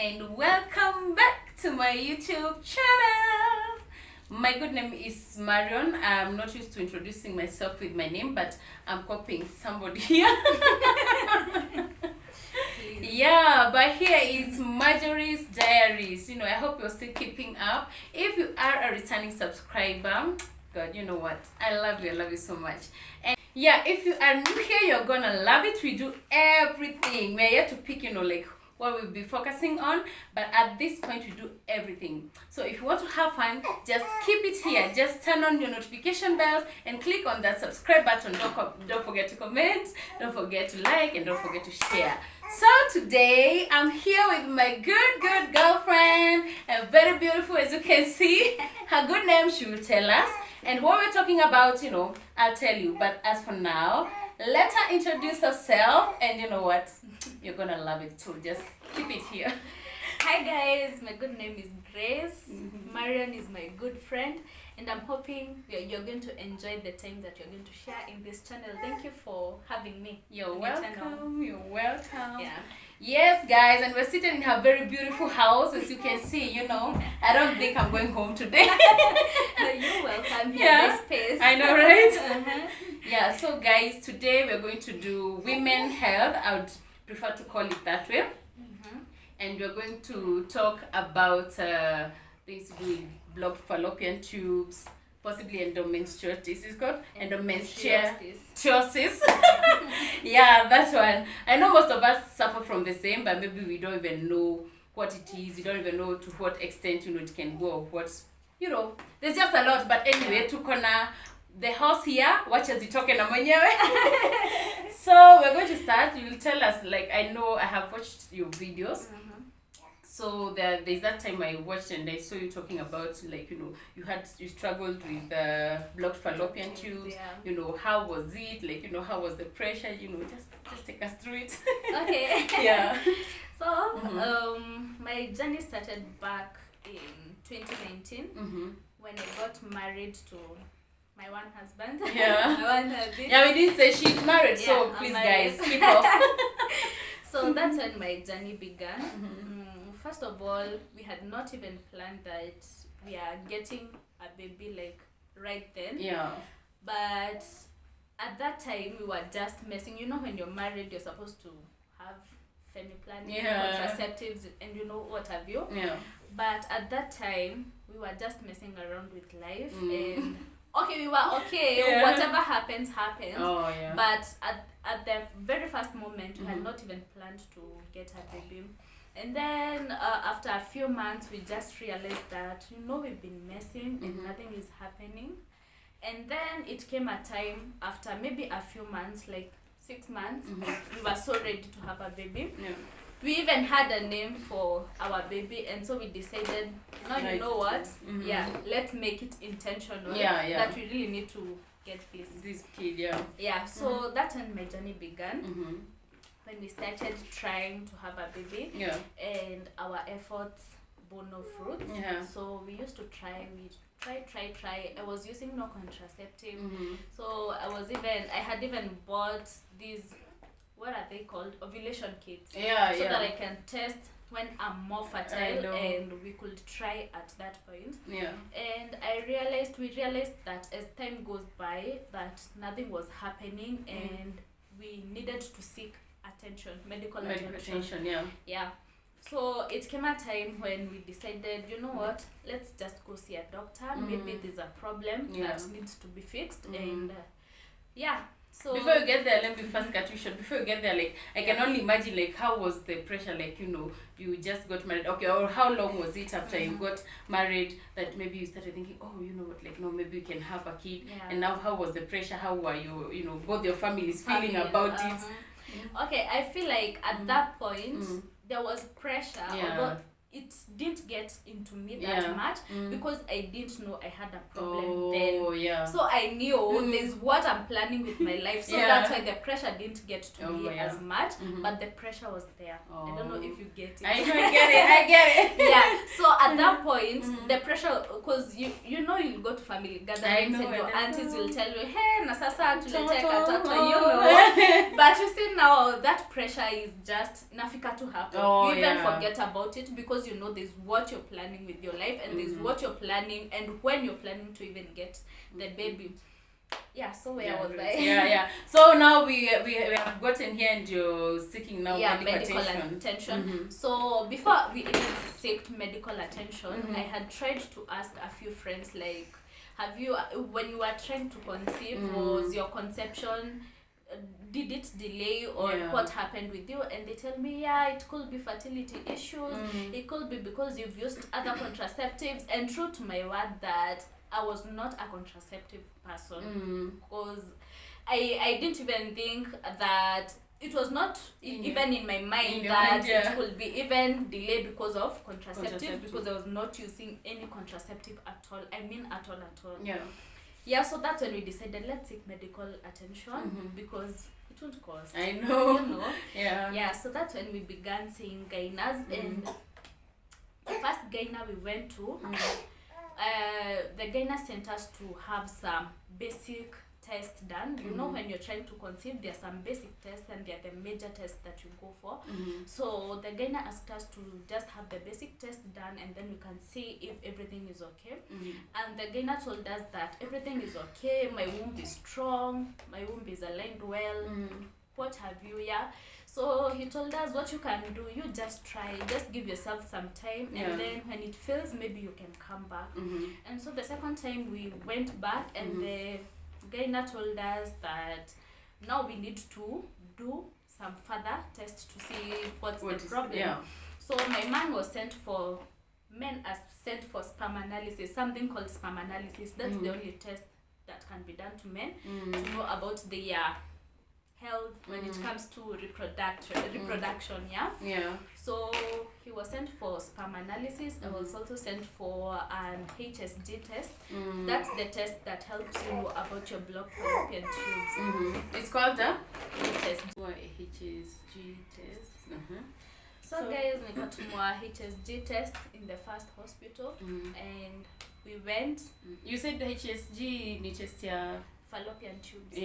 and welcome back to my YouTube channel. My good name is Marion. I'm not used to introducing myself with my name, but I'm copying somebody here. Yeah, but here is Marjorie's Diaries. I hope you're still keeping up. If you are a returning subscriber, God, you know what? I love you so much. And yeah, if you are new here, you're gonna love it. We do everything. We're here to pick, like what we'll be focusing on, but at this point we do everything. So if you want to have fun, just keep it here. Just turn on your notification bells and click on that subscribe button. Don't forget to comment, don't forget to like, and don't forget to share. So today I'm here with my good girlfriend, and very beautiful, as you can see. Her good name she will tell us, and what we're talking about, I'll tell you. But as for now, let her introduce herself, and you know what? You're gonna love it too. Just keep it here. Hi guys, my good name is Grace. Marion is my good friend, and I'm hoping you're going to enjoy the time that you're going to share in this channel. Thank you for having me. You're welcome. You're welcome. Yeah. Yes, guys, and we're sitting in her very beautiful house, as you can see. I don't think I'm going home today. No, you're welcome here. Yeah. This space. I know, right? Uh-huh. Yeah. So, guys, today we're going to do women health. I would prefer to call it that way. And we're going to talk about things to do with blocked fallopian tubes, possibly endometriosis. It's called endometriosis. Yeah, that's one. I know most of us suffer from the same, but maybe we don't even know what it is. We don't even know to what extent it can go. There's just a lot. But anyway, to corner the house here, watch as you talking na mwenyewe. So we're going to start. You will tell us, I know I have watched your videos. So there's that time I watched and I saw you talking about you struggled with the blocked fallopian tubes. Yeah. How was it? How was the pressure? Just take us through it. Okay. Yeah. So my journey started back in 2019 when I got married to my one husband. Yeah. My one husband. Yeah, we didn't say she's married, Yeah, so I'm please married. guys, speak up. So that's when my journey began. First of all, we had not even planned that we are getting a baby right then. Yeah. But at that time, we were just messing. When you're married, you're supposed to have family planning, contraceptives, and what have you. Yeah. But at that time, we were just messing around with life and we were okay. Yeah. Whatever happens. Oh yeah. But at the very first moment, we had not even planned to get a baby. And then after a few months, we just realized that, we've been messing and nothing is happening. And then it came a time after maybe a few months, 6 months, we were so ready to have a baby. Yeah. We even had a name for our baby, and so we decided, you know what? Yeah, let's make it intentional. Yeah. That we really need to get This kid, yeah. Yeah, so that's when my journey began. When we started trying to have a baby, and our efforts bore no fruit. Yeah. So we used to try. I was using no contraceptive. So I had even bought these, what are they called? Ovulation kits. Yeah, so that I can test when I'm more fertile, and we could try at that point. Yeah. And we realized that as time goes by, that nothing was happening, and we needed to seek medical attention. Yeah. So it came a time when we decided, what, let's just go see a doctor. Maybe there's a problem that needs to be fixed. And so before you get there, let me first cut you short. Before you get there, I can only imagine how was the pressure, you just got married, okay, or how long was it after you got married that maybe you started thinking, oh, you know what, no, maybe you can have a kid. And now how was the pressure? How were you, both your families feeling about it? Okay, I feel like at that point there was pressure, although it didn't get into me that much because I didn't know I had a problem then. Yeah. So I knew there's what I'm planning with my life. So that's why the pressure didn't get to me as much, but the pressure was there. I don't know if you get it. I get it. Yeah. So at that point, the pressure, because you know you'll go to family gatherings and your aunties will tell you, hey, na sasa tulete katoto, you know. But you see now that pressure is just nafika to happen. You even forget about it because you know there's what you're planning with your life and there's what you're planning and when you're planning to even get the baby. Yeah, so where was I? Yeah. So now we have gotten here and you're seeking now medical attention. So before we even sought medical attention, I had tried to ask a few friends, like, have you, when you were trying to conceive, was your conception, did it delay or what happened with you? And they tell me, it could be fertility issues, it could be because you've used other contraceptives. And true to my word that I was not a contraceptive person because I didn't even think that it was not even in my mind that it could be even delayed because of contraceptive because I was not using any contraceptive at all. I mean at all. Yeah, so that's when we decided let's seek medical attention because it won't cost. I know. You know? Yeah, so that's when we began seeing gynas and the first gyna we went to, the gyna sent us to have some basic tests done. You know, when you're trying to conceive, there are some basic tests and they're the major tests that you go for. So the gyna asked us to just have the basic test done and then we can see if everything is okay. And the gyna told us that everything is okay, my womb is strong, my womb is aligned well, what have you, So he told us what you can do, you just try, just give yourself some time and then when it fails, maybe you can come back. And so the second time we went back and the gyna told us that now we need to do some further tests to see what's the problem. So my man was sent for, men are sent for sperm analysis, something called sperm analysis. That's the only test that can be done to men to know about their health when it comes to reproduction. So he was sent for sperm analysis. I was also sent for an HSG test. That's the test that helps you know about your blocked fallopian tubes. It's called the HSG test. So guys, we got more HSG test in the first hospital and we went. You said the HSG ni test ya fallopian tubes.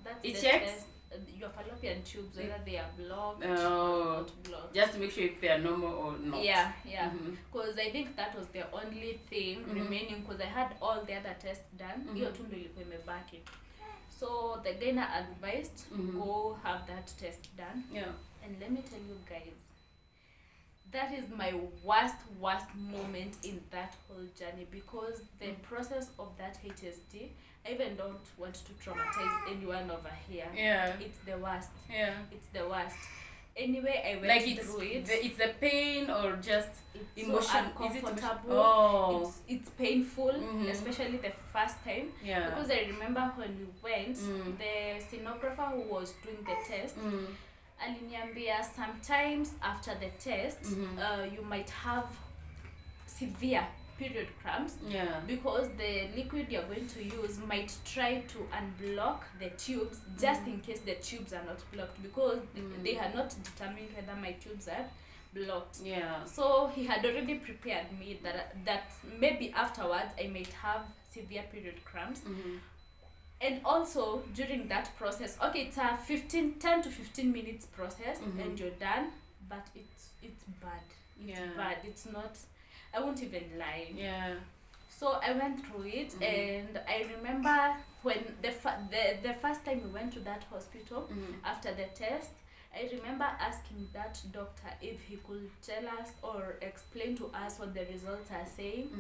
That's it the checks test. Your fallopian tubes, whether they are blocked or not blocked. Just to make sure if they are normal or not. Because I think that was the only thing remaining because I had all the other tests done. Hiyo tu ndio ilikuwa imebaki. So the gyna advised go have that test done. And let me tell you guys, that is my worst moment in that whole journey because the process of that HSD, I even don't want to traumatize anyone over here. It's the worst. It's the worst. Anyway, I went through it. It's the pain or just emotion? So uncomfortable. It's painful, especially the first time. Because I remember when we went, the sonographer who was doing the test, aliniambia sometimes after the test, you might have severe period cramps because the liquid you're going to use might try to unblock the tubes just in case the tubes are not blocked because they had not determined whether my tubes are blocked. So he had already prepared me that maybe afterwards I might have severe period cramps. And also during that process, it's a 10 to 15 minutes process and you're done, but it's bad. It's bad. It's not, I won't even lie. So I went through it and I remember when the first time we went to that hospital after the test, I remember asking that doctor if he could tell us or explain to us what the results are saying.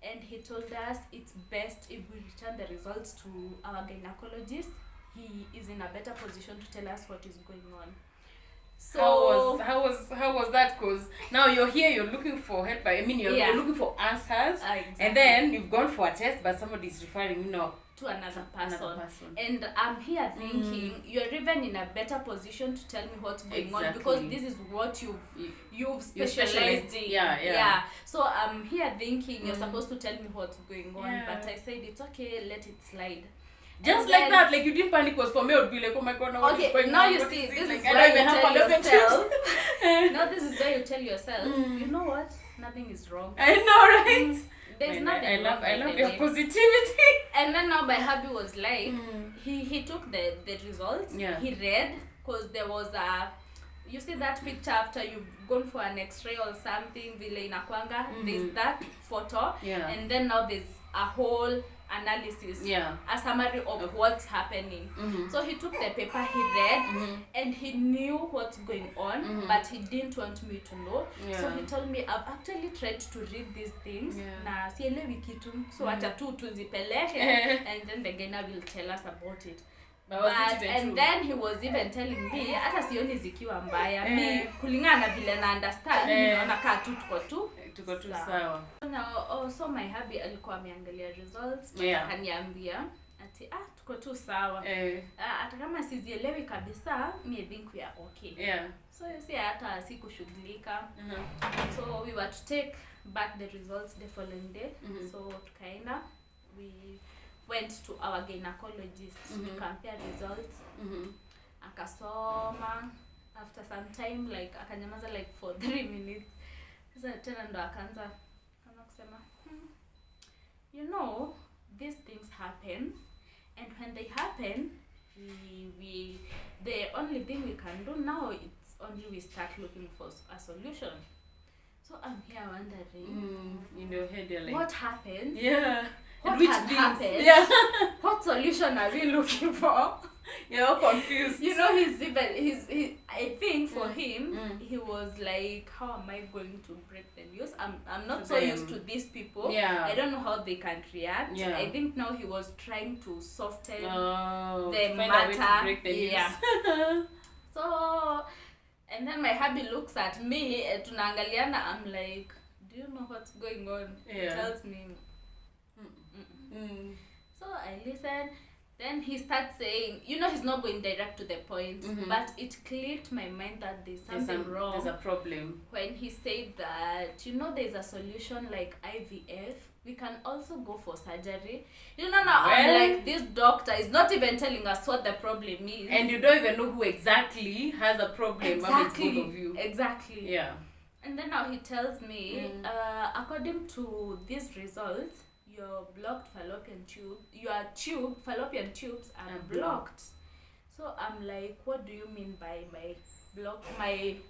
And he told us it's best if we return the results to our gynecologist. He is in a better position to tell us what is going on. So how was that? Because now you're here, you're looking for help. You're looking for answers, exactly. And then you've gone for a test, but somebody's referring to another person. And I'm here thinking you're even in a better position to tell me what's going on, because this is what you've specialized in. Yeah. So I'm here thinking you're supposed to tell me what's going on, but I said it's okay, let it slide. Just like that, like you didn't panic. Was for me, I would be like, oh my god, now okay, now you see, this is where you tell yourself. Now this is where you tell yourself, you know what? Nothing is wrong. I know, right? There's nothing wrong. I love your positivity. And then now my hubby was like, he took the results. Yeah. He read, because there was you see that picture after you've gone for an x-ray or something, vile inakwanga, there's that photo, and then now there's a whole analysis, a summary of what's happening. So he took the paper, he read, and he knew what's going on, but he didn't want me to know. So he told me, I've actually tried to read these things, na sielewi kitu, so acha tu tuzipeleke, and then the guy will tell us about it. And then he was even telling me, hata sioni zikiwa mbaya, mi kulingana vile na understand, naona kaa tu tuko tu sawa. So my hubby alikuwa ameangalia results, akaniambia ati tuko tu sawa. Hata kama sizielewi kabisa, I think we are okay. So you see, hata sikushughulika. So we were to take back the results the following day. So tukaenda, we went to our gynecologist to compare results. Akasoma. After some time, like akanyamaza like for 3 minutes. Sasa tena ndo akaanza kusema, you know, these things happen, and when they happen, we the only thing we can do now, it's only we start looking for a solution. So I'm here wondering, in your head you're like, what happened? What has happened? What solution are we looking for? You're all confused. You know, I think for him, he was like, how am I going to break the news? I'm not so used to these people. I don't know how they can react. I think now he was trying to soften the matter. Break the news. So, and then my hubby looks at me, tunaangaliana, I'm like, do you know what's going on? He tells me, So I listen. Then he starts saying, you know, he's not going direct to the point, but it clicked my mind that there's something wrong. There's a problem. When he said that, you know, there's a solution like IVF, we can also go for surgery. You know, now I'm like, this doctor is not even telling us what the problem is. And you don't even know who exactly has a problem. Exactly. Both of you. Exactly. Yeah. And then now he tells me, according to these results, your blocked fallopian tube, fallopian tubes are blocked. So I'm like, what do you mean by my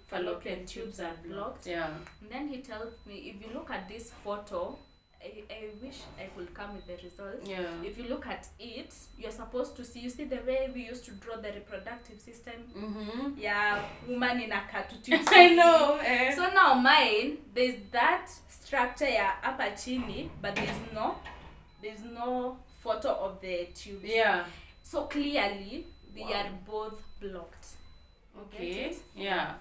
fallopian tubes are blocked? Yeah. And then he tells me, if you look at this photo, I wish I could come with the results. If you look at it, you're supposed to see, you see the way we used to draw the reproductive system? Woman in a cartoon. I know. So now mine, there's that structure upper chini, but there's no photo of the tubes. So clearly they are both blocked. Okay. Yeah.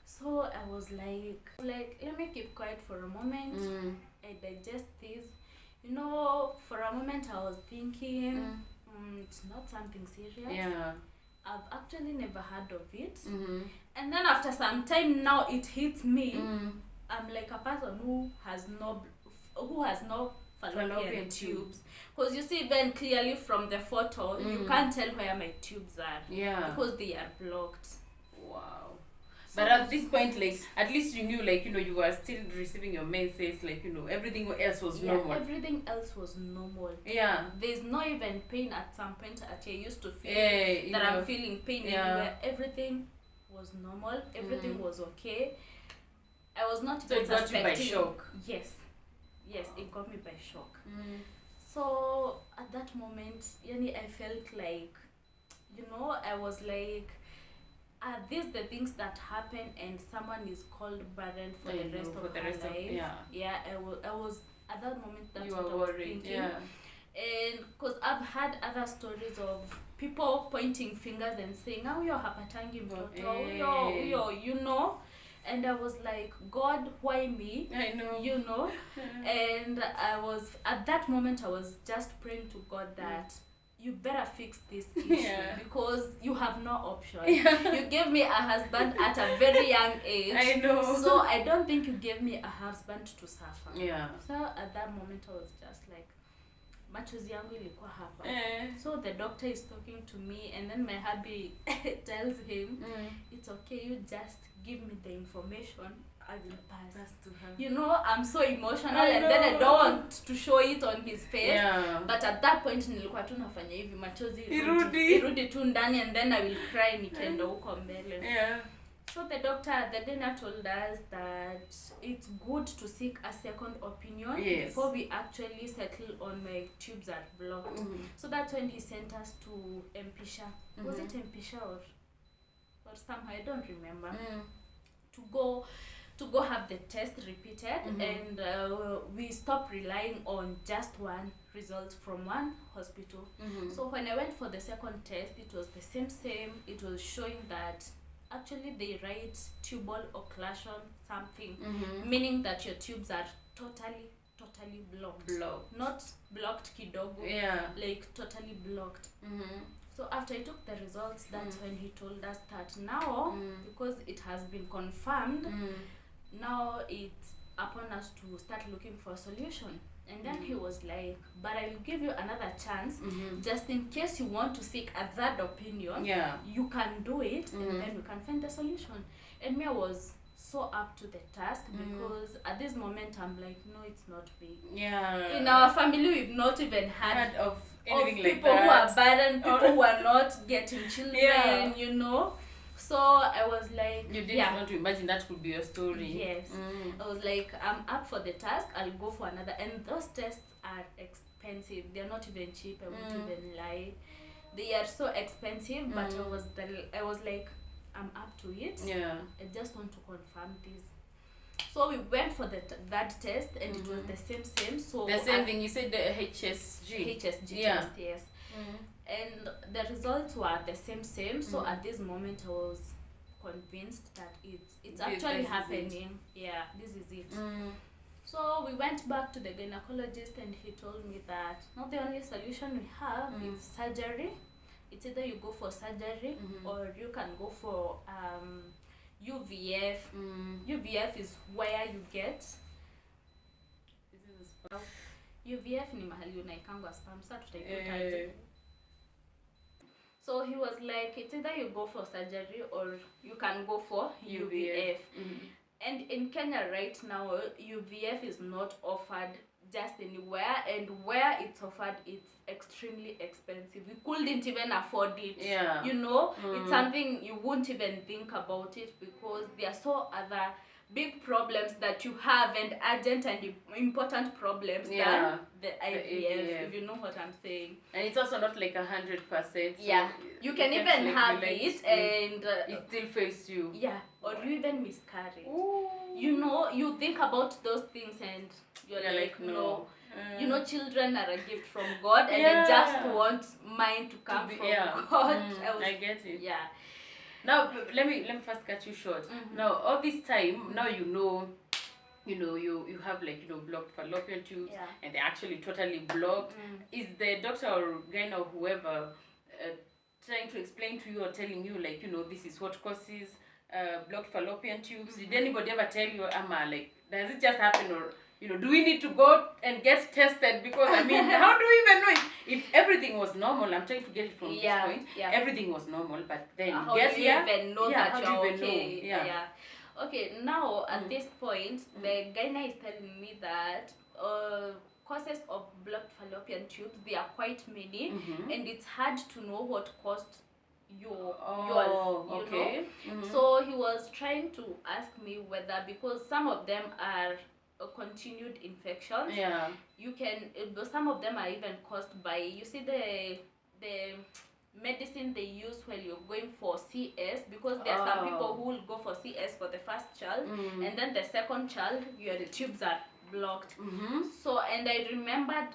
So I was like, let me keep quiet for a moment. I digest this. You know, for a moment I was thinking, it's not something serious. I've actually never heard of it. And then after some time now it hits me. I'm like a person who has no fallopian tubes. Because you see then clearly from the photo, you can't tell where my tubes are. Because they are blocked. Wow. But at this point, like, at least you knew, like, you know, you were still receiving your menses, like, you know, everything else was normal. Everything else was normal. There's no even pain at some point that I used to feel that I'm feeling pain everywhere. Everything was normal. Everything was okay. I was not even suspecting. So it got you by shock? Yes, it got me by shock. So at that moment, I felt like, you know, I was like, are these the things that happen and someone is called barren for the rest of her life? I was at that moment, that's what I was thinking. And because I've had other stories of people pointing fingers and saying, "Oh, you're hapatangi mtoto, you know." And I was like, God, why me? I know. You know? And I was, at that moment, I was just praying to God that you better fix this issue because you have no option. You gave me a husband at a very young age. I know. So I don't think you gave me a husband to suffer. Yeah. So at that moment, I was just like, machozi yangu ilikuwa hapa. So the doctor is talking to me, and then my hubby tells him, it's okay, you just give me the information, I will pass to her. You know, I'm so emotional, and then I don't want to show it on his face. But at that point nilikuwa tu nafanya hivi, machozi irudi tu ndani, and then I will cry nikienda huko mbele. So the doctor, the dinner told us that it's good to seek a second opinion before we actually settle on my tubes are blocked. So that's when he sent us to Mpisha. Was it Mpisha or somehow, I don't remember. To go have the test repeated, and we stopped relying on just one result from one hospital. So when I went for the second test, it was the same. It was showing that actually they write tubal occlusion something, meaning that your tubes are totally blocked. Not blocked kidogo, like totally blocked. So after I took the results, that's when he told us that now, because it has been confirmed, now it's upon us to start looking for a solution. And then he was like, but I'll give you another chance, just in case you want to seek a third opinion, you can do it, and then we can find a solution. And me, I was so up to the task, because at this moment I'm like, no, it's not me. In our family, we've not even heard of anything like people that. who are barren, people who are not getting children, you know. So I was like, you didn't want to imagine that could be your story. Yes. I was like, I'm up for the task, I'll go for another. And those tests are expensive. They're not even cheap, I won't even lie. They are so expensive, but I was like, I'm up to it. I just want to confirm this. So we went for that test, and it was the same. So the same thing, you said the HSG test, yes. And the results were the same. So at this moment I was convinced that it's actually happening. This is it. So we went back to the gynecologist, and he told me that not the only solution we have is surgery. It's either you go for surgery or you can go for UVF. UVF is where you get UVF ni mahali unaikangwa sperm. Sasa tutaipataje? So he was like, it's either you go for surgery or you can go for UVF. And in Kenya right now, UVF is not offered just anywhere, and where it's offered, it's extremely expensive. We couldn't even afford it. You know, it's something you wouldn't even think about it, because there are so other big problems that you have, and urgent and important problems than the IVF, if you know what I'm saying. And it's also not like 100%. So you can even have it, and it still fails you. Or you even miscarry. You know, you think about those things, and you're like, no. You know, children are a gift from God, and I just want mine to come from God. I get it. Now let me first cut you short. Now all this time, now you have, like, blocked fallopian tubes, and they're actually totally blocked. Is the doctor or gyne or whoever trying to explain to you or telling you, like, this is what causes blocked fallopian tubes? Did anybody ever tell you, like, does it just happen, or do we need to go and get tested? Because I mean, how do we even know if everything was normal? I'm trying to get it from this point. Everything was normal, but then how do you even know that you're okay? Okay, now at this point, the gyne is telling me that causes of blocked fallopian tubes, they are quite many, and it's hard to know what caused yours, you know. So he was trying to ask me whether, because some of them are continued infections, you can, some of them are even caused by, you see, the medicine they use when you're going for CS, because there are some people who will go for CS for the first child, and then the second child, the tubes are blocked. So, and I remembered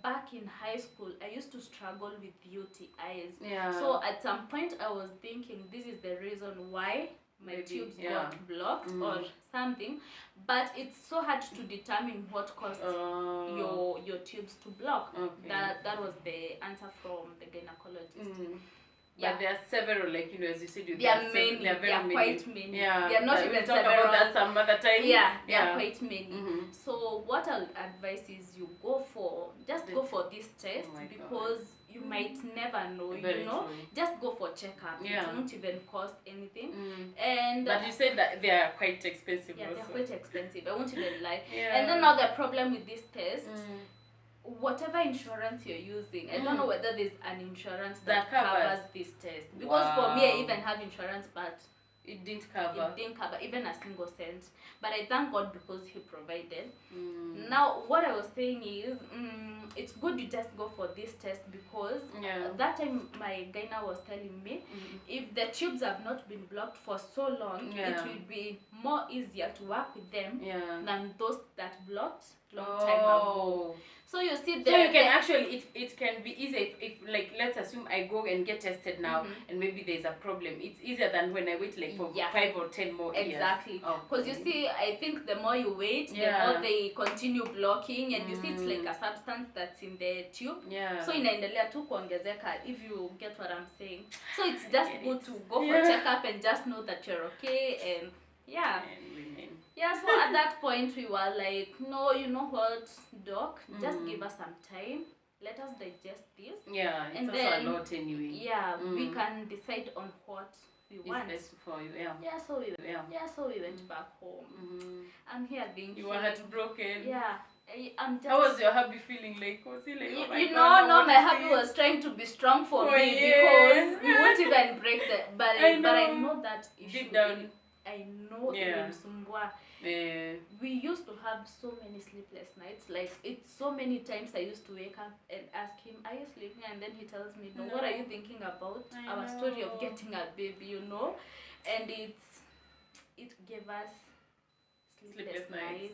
back in high school, I used to struggle with UTIs. Yeah. So at some point, I was thinking this is the reason why my tubes got blocked or something. But it's so hard to determine what caused your tubes to block. Okay. That was the answer from the gynecologist. But there are several, like, you know, as you said, there are many. There are quite many. Yeah. They are not even talk several. about that some other time. Yeah, there are quite many. So what I'll advise is you go for this test because you might never know. Very you know, true. just go for checkup. It won't even cost anything. And but you said that they are quite expensive. Yeah, also. they're quite expensive. I won't even lie. Yeah. And then now the problem with this test. Whatever insurance you're using, I don't know whether there's an insurance that covers this test. Because for me, I even have insurance, but it didn't cover even a single cent. But I thank God because He provided. Now, what I was saying is, it's good you just go for this test because that time my gyna was telling me if the tubes have not been blocked for so long, it will be more easier to work with them than those that blocked long time ago. So you see, so you can actually it can be easier if like let's assume I go and get tested now and maybe there's a problem. It's easier than when I wait like for 5 or 10 more years. Exactly. Because you see, I think the more you wait, the more they continue blocking, and you see it's like a substance that's in the tube. So inaendelea tu kuongezeka, if you get what I'm saying. So it's just good to go for checkup and just know that you're okay and so at that point we were like, no, you know what, doc, just give us some time. Let us digest this. Yeah, it's and also then, a lot anyway. Yeah, we can decide on what we want. It's best for you. So we went back home. I'm here thinking. You were heartbroken. Yeah. I'm just, how was your hubby feeling? Like, was he like, my hubby was trying to be strong for me because we won't even break the. But I know that deep down. I know imemsumbua. We used to have so many sleepless nights. Like, it's so many times I used to wake up and ask him, are you sleeping? And then he tells me, no, what are you thinking about? Our story of getting a baby, you know? And it gave us sleepless nights.